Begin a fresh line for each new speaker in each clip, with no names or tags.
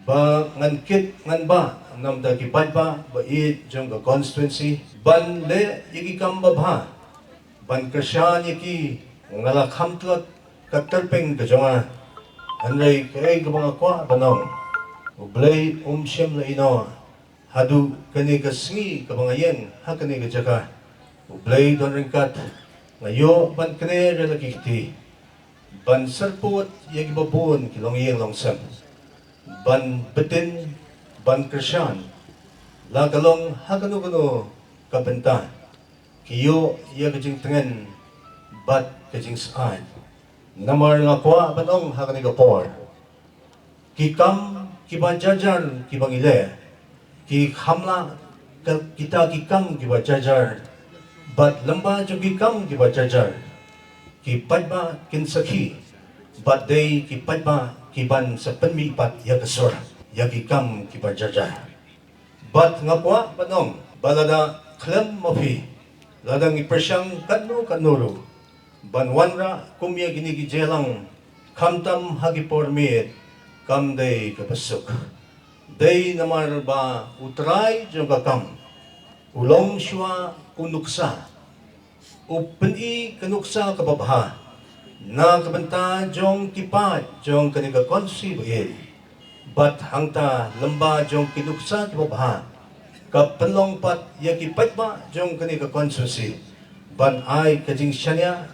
ba ngan kit ngan ba nam da ki ban ba I jong ka constituency ban le yiki kam ba bha ban krishan yiki ngala kham tlat ka terpeng ka jonga anrei kai ka bang kwa banong ublay shem la ino hadu kani ka sngi ka bang yen ha kani ka jaka ublay don ringkat ngayo ban kane relakiti ban serput yagi babun kilong yeng longsam ban betin ban krishan la kalong hakanu kabenta kiyo ya kajing tengen bat kajing saan namar nga kwa banong hakani ka por kikam kibajajar kibangile ki hamla kita kikang kibajajar bat lamba jo kikam kibajajar ki padma kinsakhi bat day ki padma kiban sa panmipat ya kasor ya kikam kibajajar bat nga kwa banong balada klem mafi ladang ipresyang kanuru banwanra kumya ginigijelang kamtam hagipormit kam day kapasuk day namar ba utray jong kam ulong shwa unuksa upeni kanuksa kababha na kabanta jong kipat jong kaniga konsi bail bat hangta lamba jong kinuksa kababha kapenlong pat yakipat ba jong kaniga konsusi ban ay kajing syanya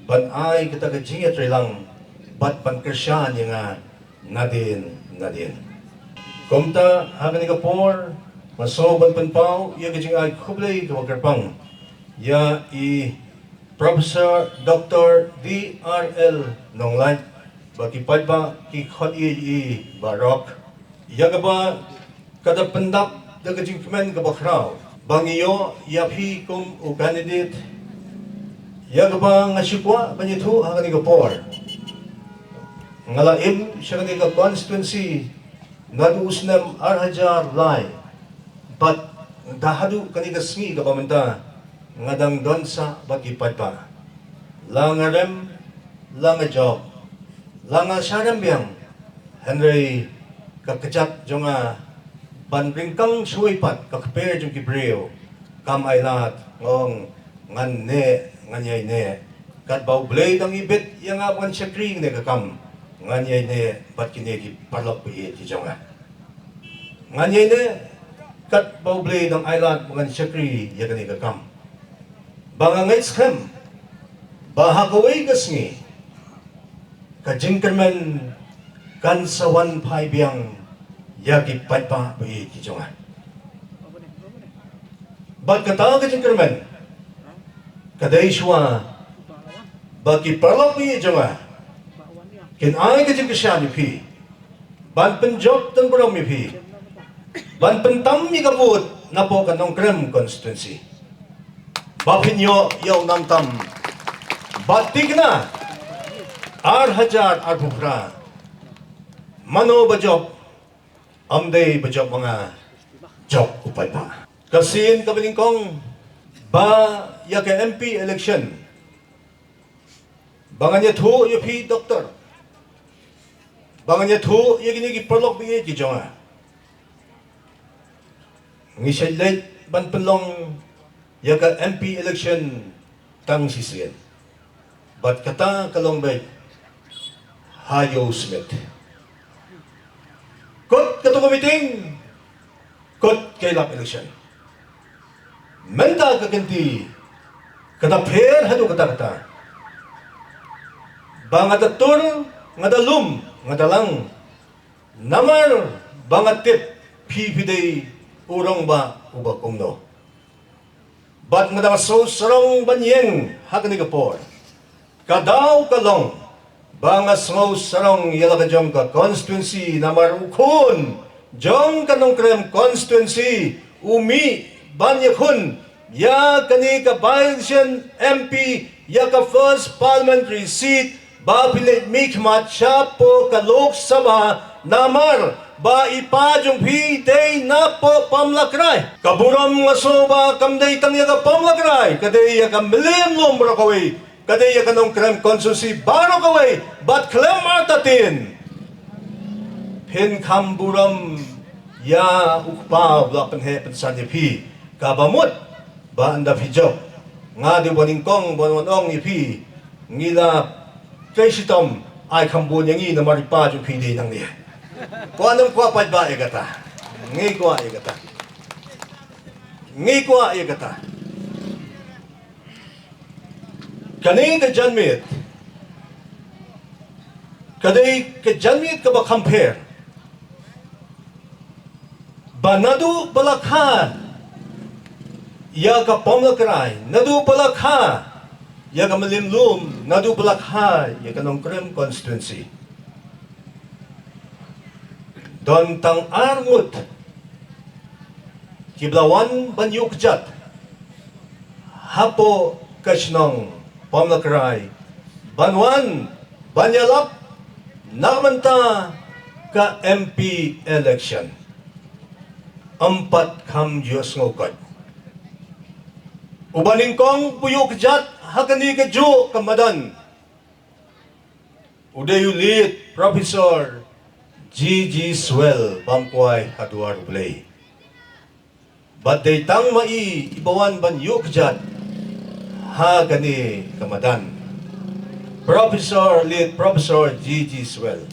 ban ay kita kajing atrilang bat ban kersyan yang nadin komta hagan ka por maso ban panpaw ya kajing ay kublay kawakarpang ya Professor Dr. D.R.L. Nonglan bakipad ba ki khot barok ya ka ba kada pendap da kajing kemen ka bakraw bangiyo ya phi kum u candidate ya ka ba ngasyukwa banyitu hagan ka por ngalaim siya ka constituency naduusnam arhajar lai but dahadu kaniga sngi ka pamenta ngadang donsa bagipad pa langarem langajob langa sarambiyang Henry kakajat jonga banringkang suipat kakper jong kibreo kam ailat ngong nganne nganyay ne kat bau blade ang ibit yang apan siya kring ne kakam nganyay ne bat kinegi parlok pi ti jonga nganyay ne kat bau blade ang ailat ngan siya kri ya kani kakam bangangay skam bahakaway kasngi kajingkerman kan sawan pai biang yagi patpa pi ti jonga bat kata kajingkerman kadai shwa bagi parlok pi jonga kin ay kajing kasyan pi ban penjob tan barang mi pi ban pentam mi kabut napo kanong krem constituency bapinyo yaw namtam batik na arhajar arbukra mano bajob amday bajob mga job upay pa kasin kabalingkong ba yaka MP election banganya thu yupi doktor banganya thu yagi perlok bi jonga ngisay ban pelong yaka MP election tang sisiyan but kata kalong bay hayo Smith kot kato committee kot kailap election menta kaganti kata fair hado kata bangatatur ngadalum ngadalang namar bangatip pipidey urong ba ubak umno bat ngadang so sarong banyeng hakani kapor kadaw kalong bangas mo sarong yalaga jong ka constituency namar ukon jong kanong krem constituency umi banyakun ya kani ka Bayan MP ya ka first parliamentary seat bapilit mikmat siya po ka Lok Sabha namar ba ipajong day na po pamlakray kaburam nga soba kamday tangya ka pamlakray kadaya ka milim lombro kaway kadaya ka nung krem konsusi baro kaway bat klem artatin Pin kamburam ya ukpa bla penhe pensan pi kabamut ba anda pijo ngadi boningkong bononong pi ngila tresitom ai kambu nyangi na maripa ju pi di nang ni kuanam kwa pat ba egata ngi kwa egata kani ka janmit kadai ka janmit ka ba compare Banadu balakha ya ka pomlakrai nadu balakha ya ka malimlum nadu balakha ya ka nongkrem constituency don tang armut kiblawan banyukjat hapo kashnong pomlakrai banwan banyalap namanta ka MP election 4 kam Diyos ngukot. Ubaling kong puyok jat hakani ka jo kamadan. Udayulit Professor G.G. Swell bangkway hadwar play. Baday tang mai ibawan banyok jat hakani kamadan. Professor G.G. Swell.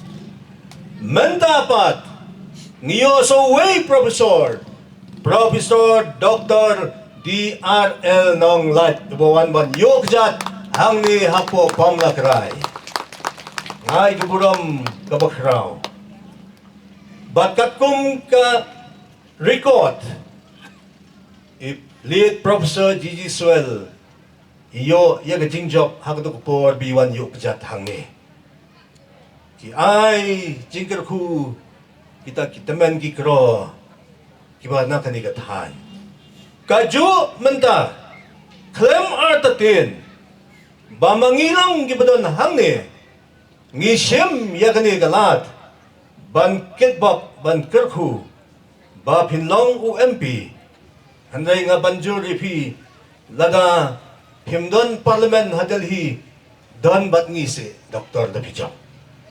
Mentapat Ngiyo so way Professor Dr. D.R.L. Nong Lat Ibawan ban Yokjat Hangni Hapo Pamlakray Ngay Guburam Kabakraw Batkat kum ka record Lead Professor G.G. Swell Iyo yaga jingjok hakatuk por B1 Yokjat Hangni Ki ay jingkerku kita men kikro kiba na kaniga tahan kaju menta claim artatin ba mangilang gibadon hangni ngisim ya kaniga lat ban kitbak ban kerku ba pinlong UMP handay nga banjuri pi lada himdon parliament hadalhi don bat ngisi Dr. Lapijak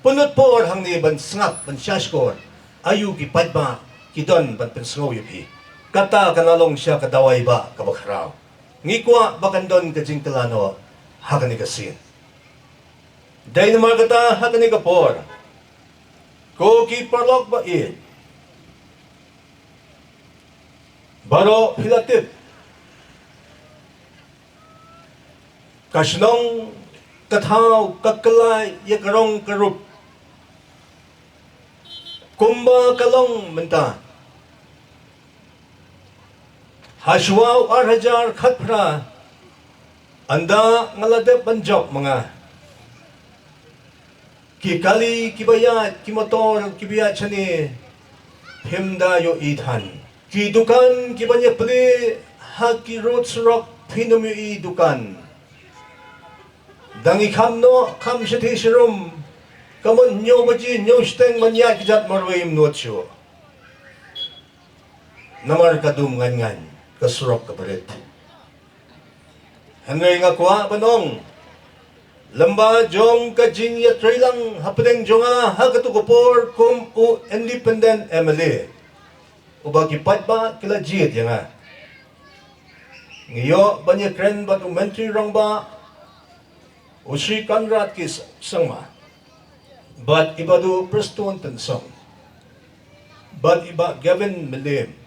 punot por hangni ban sngap ban shaskor ayu ki padma ki don ban pensengaw yupi kata kanalong siya kadaway ba kabakraw ngikwa bakan don ka jingtalano hakani ka sin day naman kata hakani ka por ko ki parlok ba baro hilatip kasnong kathaw kakalay yakarong karup Kumba kalong menta Hashwaw arhajar khatpra Anda ngaladep banjok mga Kikali kibayat kimotor kibiyat chani Himda yo ithan Kidukan kibanya pli Haki rotsrok pinum yo idukan Dangi kamno kam shati shirum Kamun nyo baji nyo shteng manyak jat marwayim nuatsyo. Namar kadum ngan kasurok kaparit. Hangay nga kwa panong. Lamba jong kajing yatray lang hapadeng jonga hakatukupor kum u independent MLA. Ubagipat ba kila jit yang nga. Ngayo banyak kren batu menteri rong ba. Usri Conrad kis sangma. But iba do Preston Tensong. But iba Gavin Milim.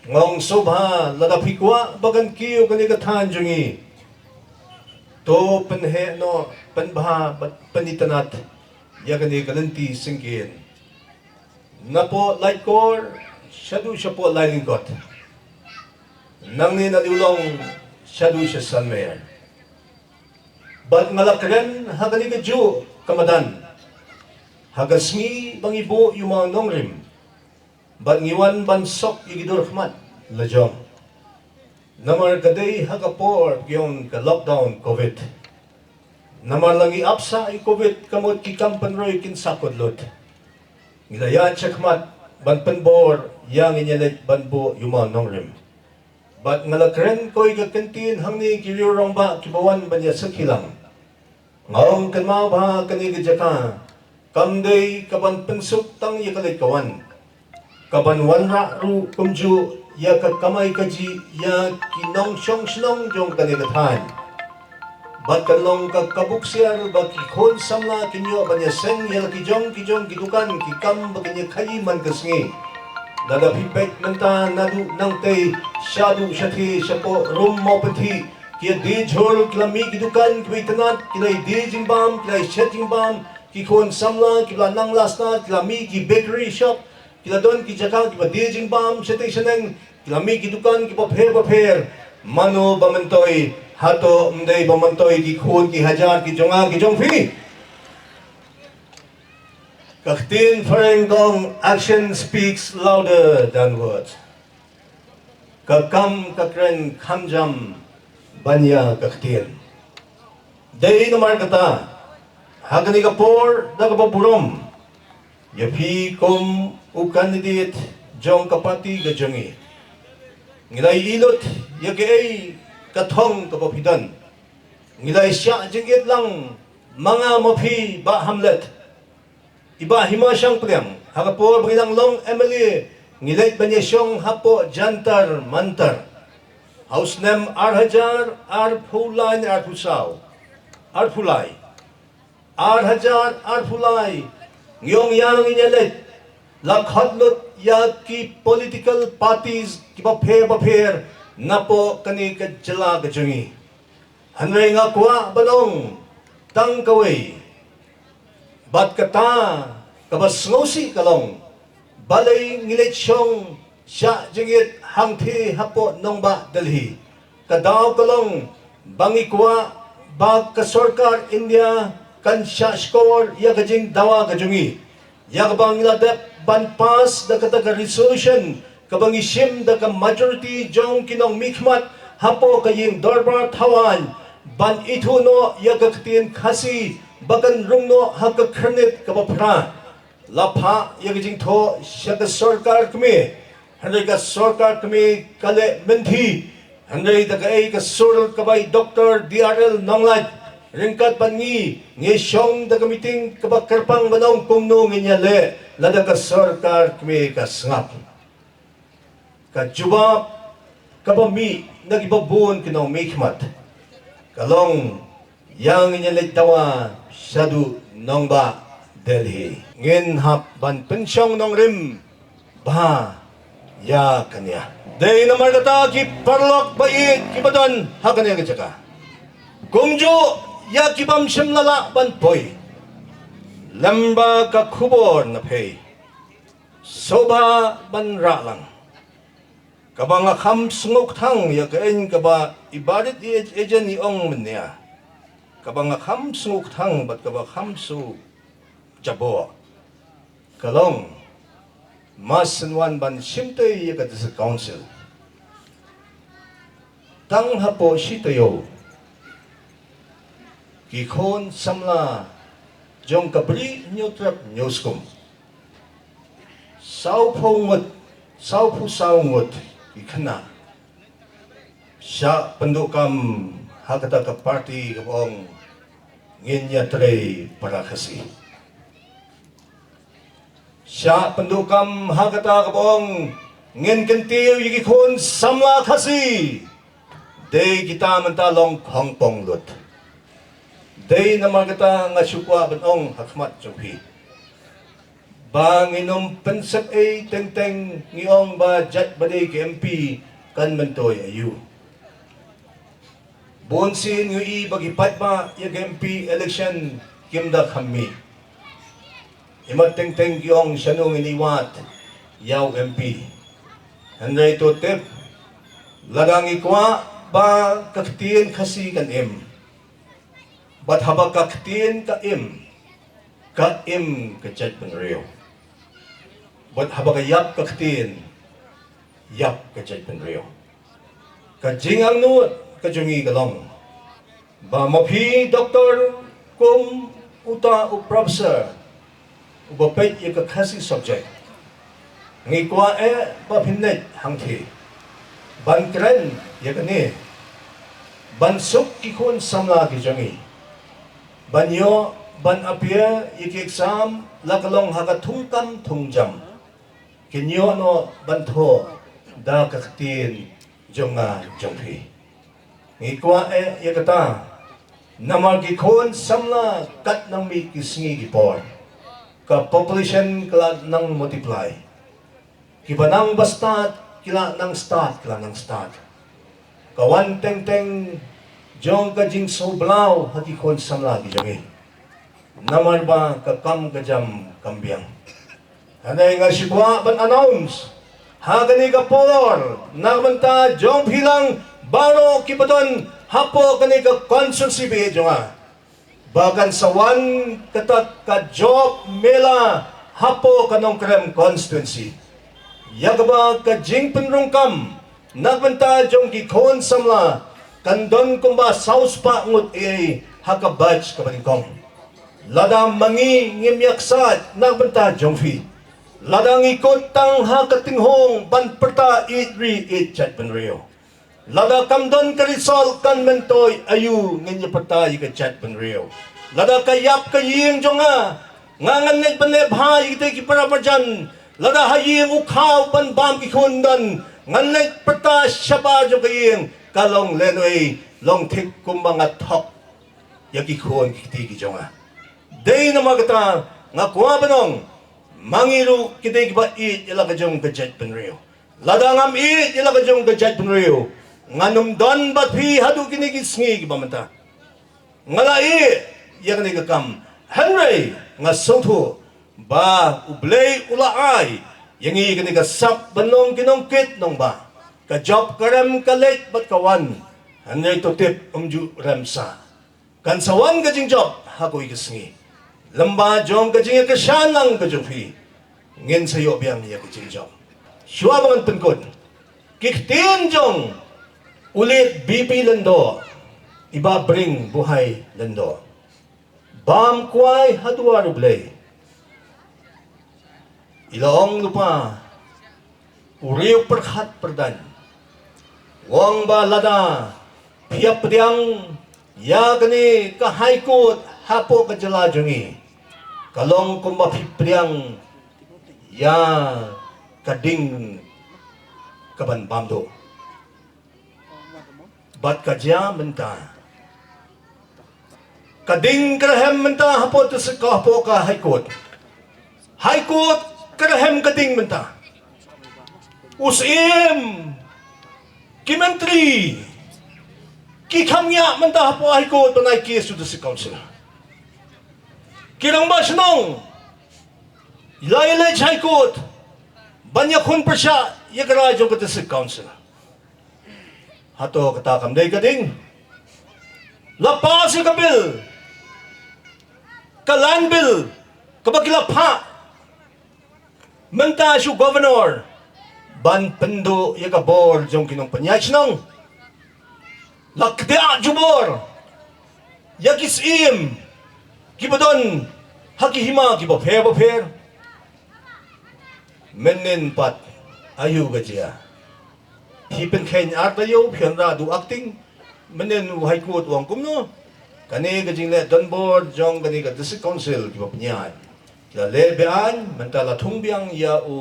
Ngong sobha ladapikwa bagan kiyo kanikatahan jungi. To penhe no penbaha panitanat yagani kalanti singkin. Napo laikor syadu siya po lailingkot. Nang ni naliulong syadu siya sanmayan. But ngalakren hagani kadyo kamadan hagasmi bang ibo yung mga nongrim bat ngiwan bansok igidur khmat lajong namar kaday hagapor yung ka lockdown COVID namar lang iapsa i COVID kamot ki kampanroy kinsakod lot ngilaya chakmat ban penbor yang inyalit banbo yung mga nongrim bat ngalakren ko igakantin hangni kilirong ba kibawan banya sa kilang Ngawang kanmaw ba kanigid jaka kamday kaban pensuk tang yakalit kawan kaban wanra ru kumju ya ka kamay kaji ya kinong syong shlong jong kanilatan bat kalong ka kabuksiar ba ki khon samla kinyo banya seng yel kijong kidukan kikam baganya khayi man kasngi dada pipet menta nadu nangte shadu shathi shapo rum mopati kia de jhol klami kidukan kwitanat kilai de jingbam kilai shetingbam ki khon samla kila nang lasna kilami ki bakery shop kila don ki jaka ki de jingbam shete shaneng kilami kidukan ki pher mano bamantoy hato mday bamantoy ki khon ki hajar ki jonga ki jongfi kaktin farengong action speaks louder than words kakam kakren khamjam banya kaktin day namar kata hagani kapor dagapaburom yapi kom u candidate jong kapati gajongi ngilay ilot yagay kathong kapapidan ngilay siya jingit lang mga mapi ba hamlet iba hima siyang priang hagapor bagilang long emily ngilay banyasyong hapo jantar mantar house name Arhajar Arpulay Arpusaw Arpulay Arhajar Arpulay ngiyong yang inyalit lakhatlot ya ki political parties ki bapher napo kani kajala gajongi hanray nga kuwa banong tangkaway bat kata kabasngosi kalong balay ngilit siyong siya jingit hangti hapo nongba Delhi kadaw kalong bangikwa bag kasorkar India kan siya score ya gajing dawa gajongi ya kabang iladep banpas da kataga resolution kabang isim da ka majority jong kinong mikmat hapo kaying dorbar tawan ban ituno ya kaktin kasi bagan rungno hakakarnit kabapra lapha ya gajing to siya ka sorkar kami handay ka sorkar kami kale menti handay da ka ay ka surul kabay Dr. DRL Nonglad ringkat pangi ngesyong da kamiting kabakarpang manong pumno nginyale lada ka sorkar kami kasngap kajubap kabami nagibabun kinong mikmat kalong yang nginyale tawa syadu nongba Delhi ngin hap ban pensyong nong rim bah ya kanya day namar kata ki parlok bait kibadon hakanya kajaka kumjo ya kibam shimlala ban boy lamba ka khubor na pay soba ban ralang kabanga kham sungok thang ya kain kaba ibadat ejen ni ong menya kabanga kham sungok thang bat kaba kham su jabo kalong masanwan ban shimtay ya kadis council tang hapo shitayo Kikon samla jong kabri nyutrap nyuskum saupu saungut ikana siya pendukam hakata ka party kapong nginya tre para kasi siya pendukam hakata kapong ngin kentil yikikon samla kasi day kita mentalong kongpong lut day naman kita nga syukwa banong hakmat jumpi banginom pensep ay teng ngiyong ba jat baday ki MP kan mentoy ayu bonsin ngui bagi patma yung MP election kimda kami imat teng ngiyong syanong iniwat yaw MP handay to tip lagang ikwa ba kaktiin kasi kan Bat haba kaktin kaim kajat penriyo. Bat haba kayap kaktin yap kajat penriyo. Kajing ang nuot kajungi galong. Ba mapi doktor kum uta u professor ubapet ya kakasi subject. Ngikwa ba pinnet hangti. Ban kren ya kani. Bansuk kikun samla kijungi. Banyo ban apia ik exam lakalong hakathungkam thungjam kinyo no bantho da kaktin jonga jongphi ngikwa yakata namagi khon samla kat nang mi kisngi gipor ka population kala nang multiply kibanang basta kila nang start kawan teng teng jong ka jing so blau haki khon samla gi jangi namar ba ka kam ka jam kambiang hanay nga shikwa ban announce hagani ka por nagmanta jong hilang baro kibaton hapo kani ka consulsi be jonga bagan sawan katat ka job mela hapo kanong krem constituency yagba ka jing penrungkam nagmanta jong ki khon samla kandon kumba saus pa ngut hakabaj kabalingkong lada mangi ngimyaksat nagbanta jongfi ladang ikot tang hakatinghong banperta itri itchat penrio lada kamdon karisol kan mentoy ayu nginyapata ikachat penrio lada kayap kaying jonga ngangan net panebha ikite kiparapajan lada haying ukhaw ban bam ikhundan ngannet perta syaba jokaying kalong lenoi long thik kumbanga thok yaki khon kiti jonga day na magata nga kuha banong mangiru kitay kiba it ilaga jong gajat penrio ladangam it ilaga jong gajat penrio nga numdon bat pi hadu kinigisngi kiba manta nga lai yak ni kakam Henry nga songtu ba ublay ulaay yangi kini kasap banong kinongkit nong ba ka job karem kalet bat kawan Henry to tip umju remsa kan sawan kajing job hakoy kisngi lamba jong kajing kasyan lang kajong fi ngin sayo biyang niya kajing jong syua bangan penkod kiktin jong ulit bibi lendo iba bring buhay lendo bam kway hadwa rublay ilong lupa uriw perhat perdan wang ba lada piap pediang ya kani ka high court hapo ka jala jongi kalong kumba pipriang ya kading kaban bamdo bat kajya menta kading karahem menta hapo to sa hapo ka high court karahem kading menta usim kimentri kikamnya menta hapo high court panay case to sa council kirang ba sinong ilaylay high court banyak hun pa siya yagara yung katisig council hato katakam day kading lapas ka bill kalan bill kabagilapa menta siya governor ban pendo yagabor yung kinong panyay sinong lakdea jubor yagisim kibadon hakihima kiba pher menin pat ayu gajia hipen khen artayo phenra du acting menen high court wang kumno kani gajing le don board jong kani ka district council kiba pnyai la lebean mentala thungbiang ya u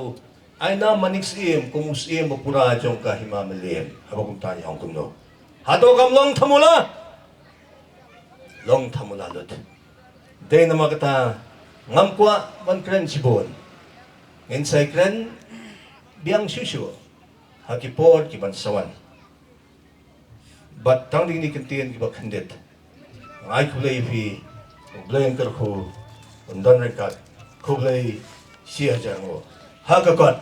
aina manix im kumus im pura jong ka hima melem habakum ta yang kumno hato kam long thamula lot day na makata ngamkwa man kren sibon insay kren biang susu hakipor kiban sawan but tang ding ni kintin kiba khandit ay kulay fi bleng kar ko undan rekat kulay siya jango hakakot